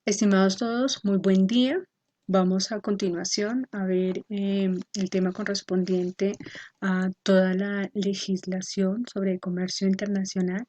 Estimados todos, muy buen día. Vamos a continuación a ver el tema correspondiente a toda la legislación sobre comercio internacional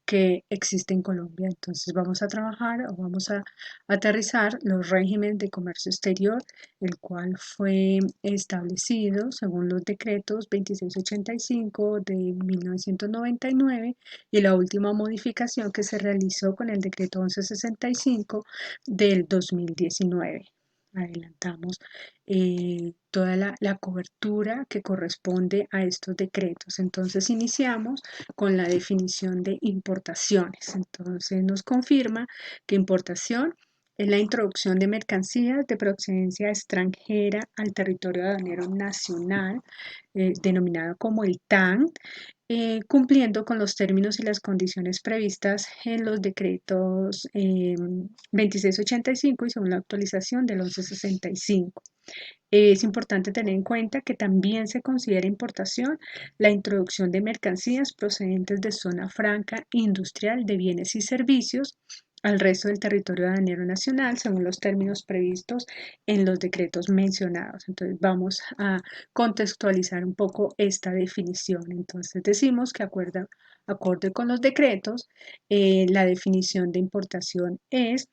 que existe en Colombia. Entonces vamos a trabajar o vamos a aterrizar los regímenes de comercio exterior, el cual fue establecido según los decretos 2685 de 1999 y la última modificación que se realizó con el decreto 1165 del 2019. Adelantamos toda la cobertura que corresponde a estos decretos. Entonces iniciamos con la definición de importaciones. Entonces nos confirma que importación es la introducción de mercancías de procedencia extranjera al territorio aduanero nacional, denominado como el TAN, cumpliendo con los términos y las condiciones previstas en los decretos 2685 y según la actualización del 1165. Es importante tener en cuenta que también se considera importación la introducción de mercancías procedentes de zona franca industrial de bienes y servicios al resto del territorio aduanero nacional según los términos previstos en los decretos mencionados. Entonces vamos a contextualizar un poco esta definición. Entonces decimos que acorde con los decretos, la definición de importación es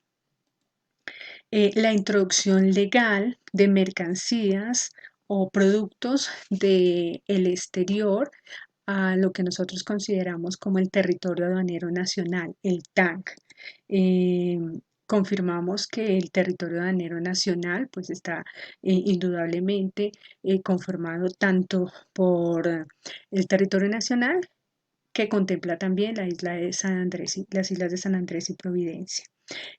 la introducción legal de mercancías o productos del exterior a lo que nosotros consideramos como el territorio aduanero nacional, el TANC. Eh, Confirmamos que el territorio aduanero nacional pues está indudablemente conformado tanto por el territorio nacional que contempla también la isla de San Andrés y las islas de San Andrés y Providencia.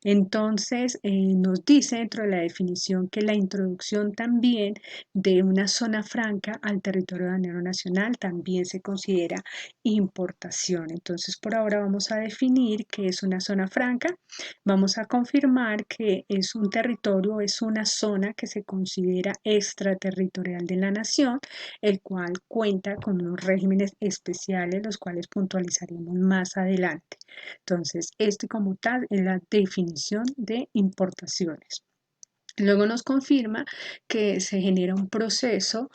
Entonces, nos dice dentro de la definición que la introducción también de una zona franca al territorio aduanero nacional también se considera importación. Entonces, por ahora vamos a definir qué es una zona franca. Vamos a confirmar que es un territorio, es una zona que se considera extraterritorial de la nación, el cual cuenta con unos regímenes especiales, los cuales puntualizaremos más adelante. Entonces, este como tal es la definición de importaciones. Luego nos confirma que se genera un proceso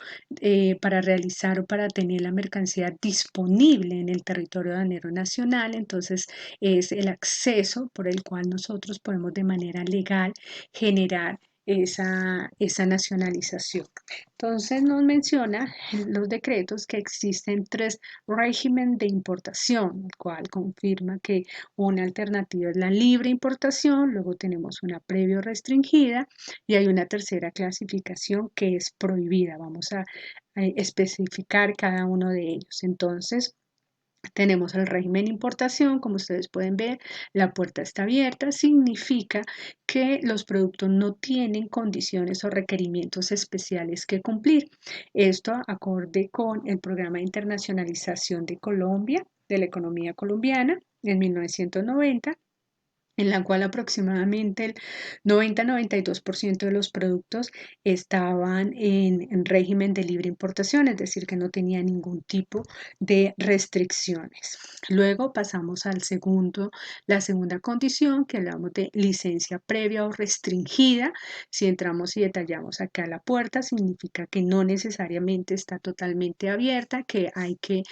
para realizar o para tener la mercancía disponible en el territorio aduanero nacional. Entonces es el acceso por el cual nosotros podemos de manera legal generar esa nacionalización. Entonces nos menciona en los decretos que existen tres regímenes de importación, el cual confirma que una alternativa es la libre importación, luego tenemos una previo restringida y hay una tercera clasificación que es prohibida. Vamos a especificar cada uno de ellos. Entonces, tenemos el régimen de importación, como ustedes pueden ver, la puerta está abierta, significa que los productos no tienen condiciones o requerimientos especiales que cumplir. Esto acorde con el programa de internacionalización de Colombia, de la economía colombiana, en 1990, en la cual aproximadamente el 90-92% de los productos estaban en régimen de libre importación, es decir, que no tenía ningún tipo de restricciones. Luego pasamos la segunda condición, que hablamos de licencia previa o restringida. Si entramos y detallamos acá la puerta, significa que no necesariamente está totalmente abierta, que hay que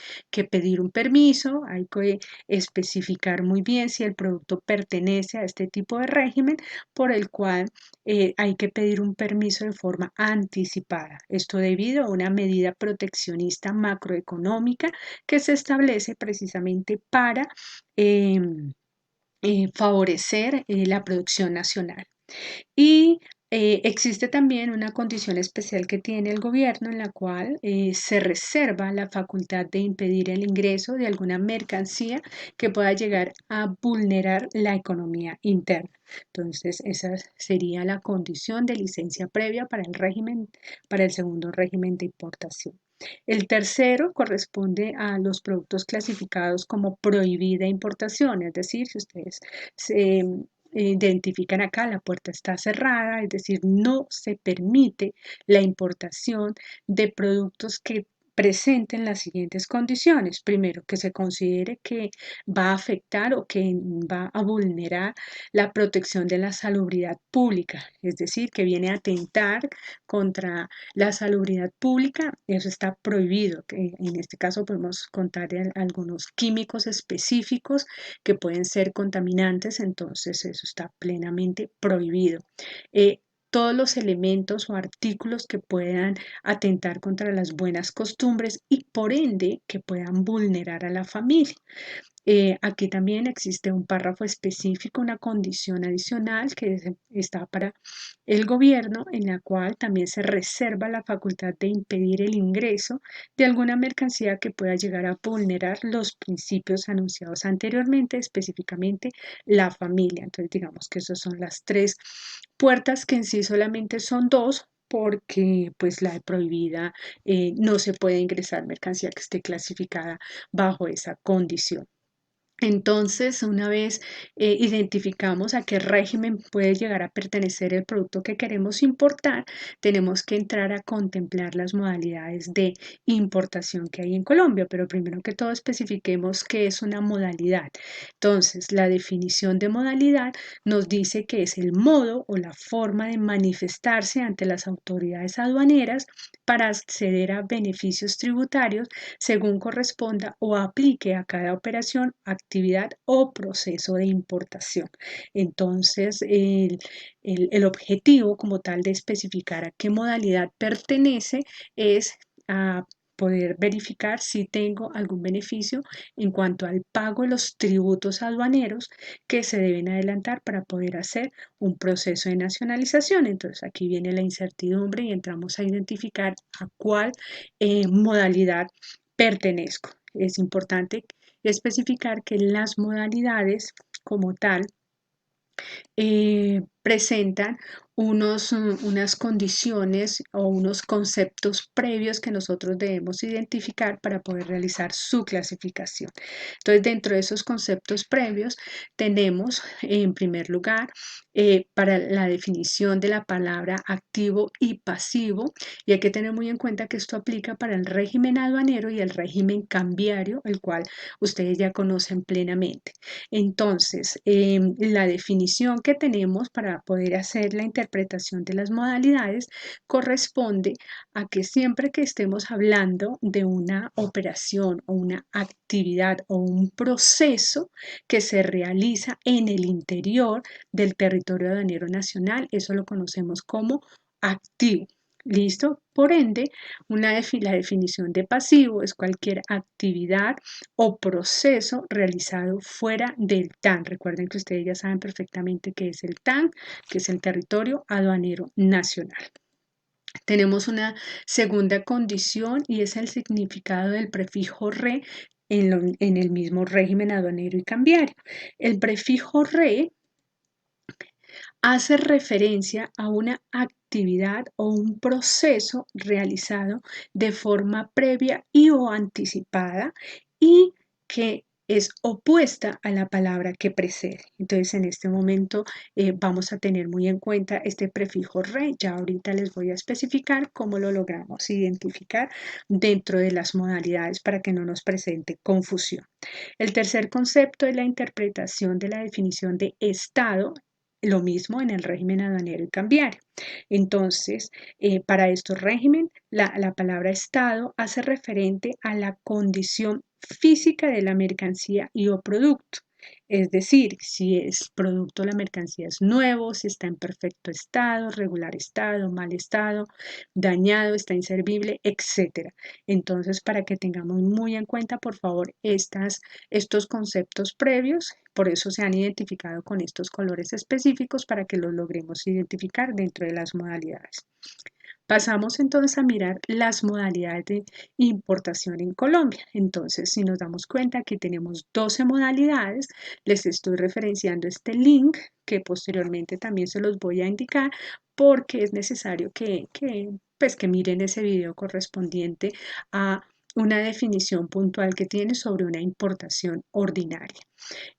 pedir un permiso, hay que especificar muy bien si el producto pertenece a este tipo de régimen por el cual hay que pedir un permiso de forma anticipada. Esto debido a una medida proteccionista macroeconómica que se establece precisamente para favorecer la producción nacional. Y existe también una condición especial que tiene el gobierno en la cual se reserva la facultad de impedir el ingreso de alguna mercancía que pueda llegar a vulnerar la economía interna. Entonces, esa sería la condición de licencia previa para el régimen, para el segundo régimen de importación. El tercero corresponde a los productos clasificados como prohibida importación, es decir, si ustedes se identifican acá, la puerta está cerrada, es decir, no se permite la importación de productos que presenten las siguientes condiciones. Primero, que se considere que va a afectar o que va a vulnerar la protección de la salubridad pública, es decir, que viene a atentar contra la salubridad pública. Eso está prohibido. En este caso podemos contar algunos químicos específicos que pueden ser contaminantes, entonces eso está plenamente prohibido. Todos los elementos o artículos que puedan atentar contra las buenas costumbres y por ende que puedan vulnerar a la familia. Aquí también existe un párrafo específico, una condición adicional que está para el gobierno, en la cual también se reserva la facultad de impedir el ingreso de alguna mercancía que pueda llegar a vulnerar los principios anunciados anteriormente, específicamente la familia. Entonces, digamos que esas son las tres puertas, que en sí solamente son dos, porque pues la prohibida no se puede ingresar mercancía que esté clasificada bajo esa condición. Entonces, una vez identificamos a qué régimen puede llegar a pertenecer el producto que queremos importar, tenemos que entrar a contemplar las modalidades de importación que hay en Colombia, pero primero que todo especifiquemos qué es una modalidad. Entonces, la definición de modalidad nos dice que es el modo o la forma de manifestarse ante las autoridades aduaneras para acceder a beneficios tributarios según corresponda o aplique a cada operación, actividad o proceso de importación. Entonces, el objetivo como tal de especificar a qué modalidad pertenece es a poder verificar si tengo algún beneficio en cuanto al pago de los tributos aduaneros que se deben adelantar para poder hacer un proceso de nacionalización. Entonces aquí viene la incertidumbre y entramos a identificar a cuál modalidad pertenezco. Es importante especificar que las modalidades como tal presentan unas condiciones o unos conceptos previos que nosotros debemos identificar para poder realizar su clasificación. Entonces, dentro de esos conceptos previos tenemos, en primer lugar, para la definición de la palabra activo y pasivo, y hay que tener muy en cuenta que esto aplica para el régimen aduanero y el régimen cambiario, el cual ustedes ya conocen plenamente. Entonces, la definición que tenemos para poder hacer la interpretación de las modalidades corresponde a que siempre que estemos hablando de una operación o una actividad o un proceso que se realiza en el interior del territorio aduanero nacional, eso lo conocemos como activo. ¿Listo? Por ende, la definición de pasivo es cualquier actividad o proceso realizado fuera del TAN. Recuerden que ustedes ya saben perfectamente qué es el TAN, que es el territorio aduanero nacional. Tenemos una segunda condición y es el significado del prefijo re en el mismo régimen aduanero y cambiario. El prefijo re hace referencia a una actividad o un proceso realizado de forma previa y o anticipada y que es opuesta a la palabra que precede. Entonces, en este momento vamos a tener muy en cuenta este prefijo re. Ya ahorita les voy a especificar cómo lo logramos identificar dentro de las modalidades para que no nos presente confusión. El tercer concepto es la interpretación de la definición de estado, lo mismo en el régimen aduanero y cambiario. Entonces, para estos régimen, la palabra estado hace referente a la condición física de la mercancía y o producto. Es decir, si es producto la mercancía es nuevo, si está en perfecto estado, regular estado, mal estado, dañado, está inservible, etc. Entonces, para que tengamos muy en cuenta, por favor, estos conceptos previos, por eso se han identificado con estos colores específicos para que los logremos identificar dentro de las modalidades. Pasamos entonces a mirar las modalidades de importación en Colombia. Entonces, si nos damos cuenta que tenemos 12 modalidades, les estoy referenciando este link que posteriormente también se los voy a indicar porque es necesario que miren ese video correspondiente a una definición puntual que tiene sobre una importación ordinaria.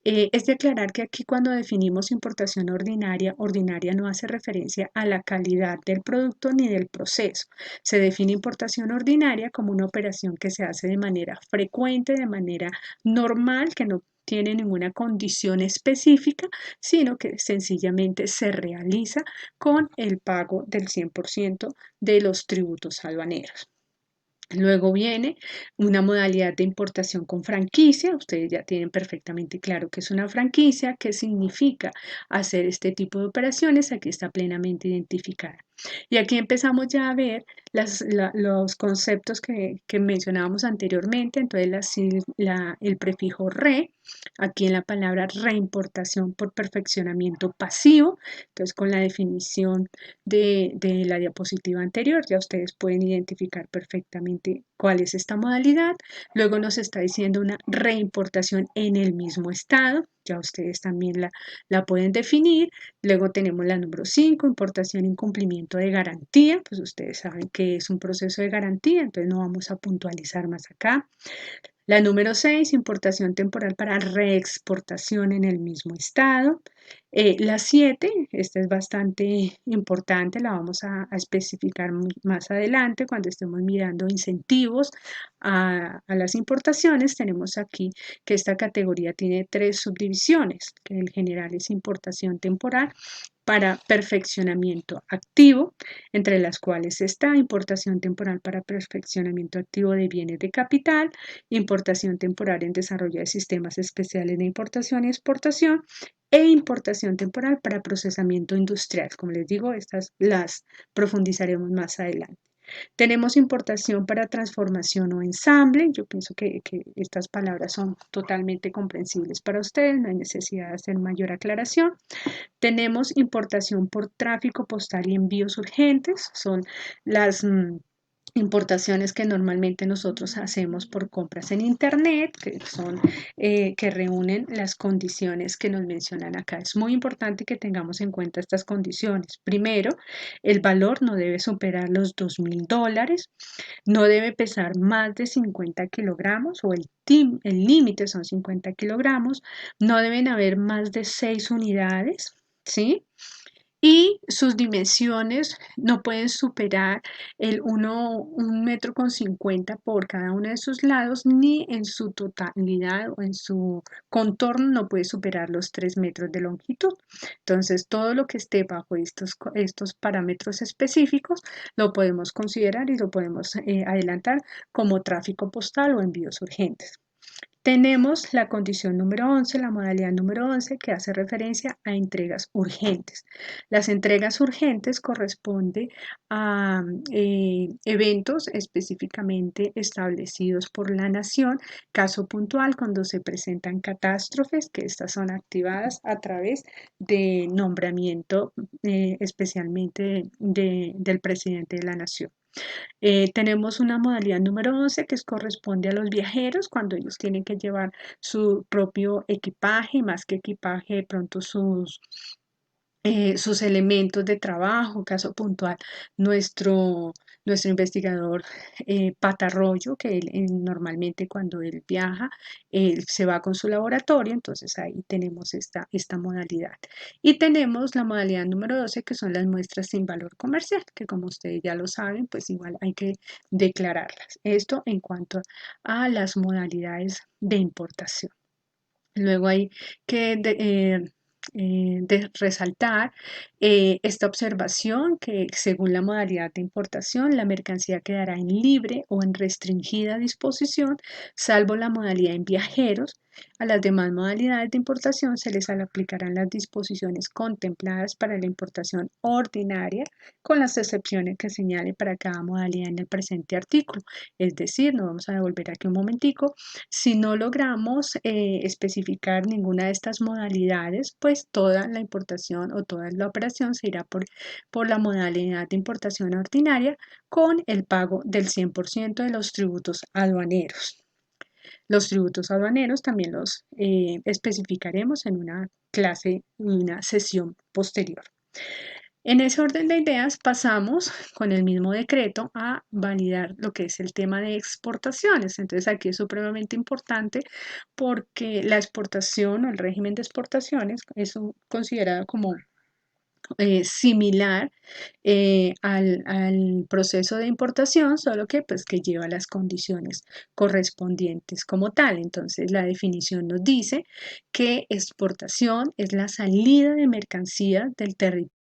Es de aclarar que aquí cuando definimos importación ordinaria, ordinaria no hace referencia a la calidad del producto ni del proceso. Se define importación ordinaria como una operación que se hace de manera frecuente, de manera normal, que no tiene ninguna condición específica, sino que sencillamente se realiza con el pago del 100% de los tributos aduaneros. Luego viene una modalidad de importación con franquicia. Ustedes ya tienen perfectamente claro qué es una franquicia, qué significa hacer este tipo de operaciones. Aquí está plenamente identificada. Y aquí empezamos ya a ver los conceptos que mencionábamos anteriormente. Entonces, el prefijo re, aquí en la palabra reimportación por perfeccionamiento pasivo. Entonces, con la definición de la diapositiva anterior, ya ustedes pueden identificar perfectamente cuál es esta modalidad. Luego nos está diciendo una reimportación en el mismo estado, ya ustedes también la pueden definir. Luego tenemos la número 5, importación en cumplimiento de garantía, pues ustedes saben que es un proceso de garantía, entonces no vamos a puntualizar más acá. La número 6, importación temporal para reexportación en el mismo estado. La 7, esta es bastante importante, la vamos a especificar más adelante cuando estemos mirando incentivos a las importaciones. Tenemos aquí que esta categoría tiene 3 subdivisiones, que el general es importación temporal para perfeccionamiento activo, entre las cuales está importación temporal para perfeccionamiento activo de bienes de capital, importación temporal en desarrollo de sistemas especiales de importación y exportación e importación temporal para procesamiento industrial. Como les digo, estas las profundizaremos más adelante. Tenemos importación para transformación o ensamble. Yo pienso que estas palabras son totalmente comprensibles para ustedes, no hay necesidad de hacer mayor aclaración. Tenemos importación por tráfico postal y envíos urgentes, son las importaciones que normalmente nosotros hacemos por compras en internet, que son que reúnen las condiciones que nos mencionan acá. Es muy importante que tengamos en cuenta estas condiciones. Primero, el valor no debe superar los $2.000, no debe pesar más de 50 kilogramos o el límite son 50 kilogramos, no deben haber más de 6 unidades, ¿sí? Y sus dimensiones no pueden superar un metro con 50 por cada uno de sus lados, ni en su totalidad o en su contorno no puede superar los 3 metros de longitud. Entonces, todo lo que esté bajo estos parámetros específicos lo podemos considerar y lo podemos adelantar como tráfico postal o envíos urgentes. Tenemos la condición número 11, la modalidad número 11, que hace referencia a entregas urgentes. Las entregas urgentes corresponden a eventos específicamente establecidos por la nación, caso puntual cuando se presentan catástrofes, que estas son activadas a través de nombramiento especialmente del presidente de la nación. Tenemos una modalidad número 11 que corresponde a los viajeros cuando ellos tienen que llevar su propio equipaje, más que equipaje, de pronto sus elementos de trabajo, caso puntual, nuestro investigador Patarroyo, que normalmente cuando él viaja, él se va con su laboratorio, entonces ahí tenemos esta modalidad. Y tenemos la modalidad número 12, que son las muestras sin valor comercial, que como ustedes ya lo saben, pues igual hay que declararlas. Esto en cuanto a las modalidades de importación. Luego hay que de resaltar esta observación que según la modalidad de importación, la mercancía quedará en libre o en restringida disposición, salvo la modalidad en viajeros. A las demás modalidades de importación se les aplicarán las disposiciones contempladas para la importación ordinaria, con las excepciones que señale para cada modalidad en el presente artículo. Es decir, nos vamos a devolver aquí un momentico. Si no logramos especificar ninguna de estas modalidades, pues toda la importación o toda la operación se irá por la modalidad de importación ordinaria con el pago del 100% de los tributos aduaneros. Los tributos aduaneros también los especificaremos en una clase, en una sesión posterior. En ese orden de ideas pasamos con el mismo decreto a validar lo que es el tema de exportaciones. Entonces aquí es supremamente importante porque la exportación o el régimen de exportaciones es considerado como similar al proceso de importación, solo que pues que lleva las condiciones correspondientes como tal. Entonces la definición nos dice que exportación es la salida de mercancías del territorio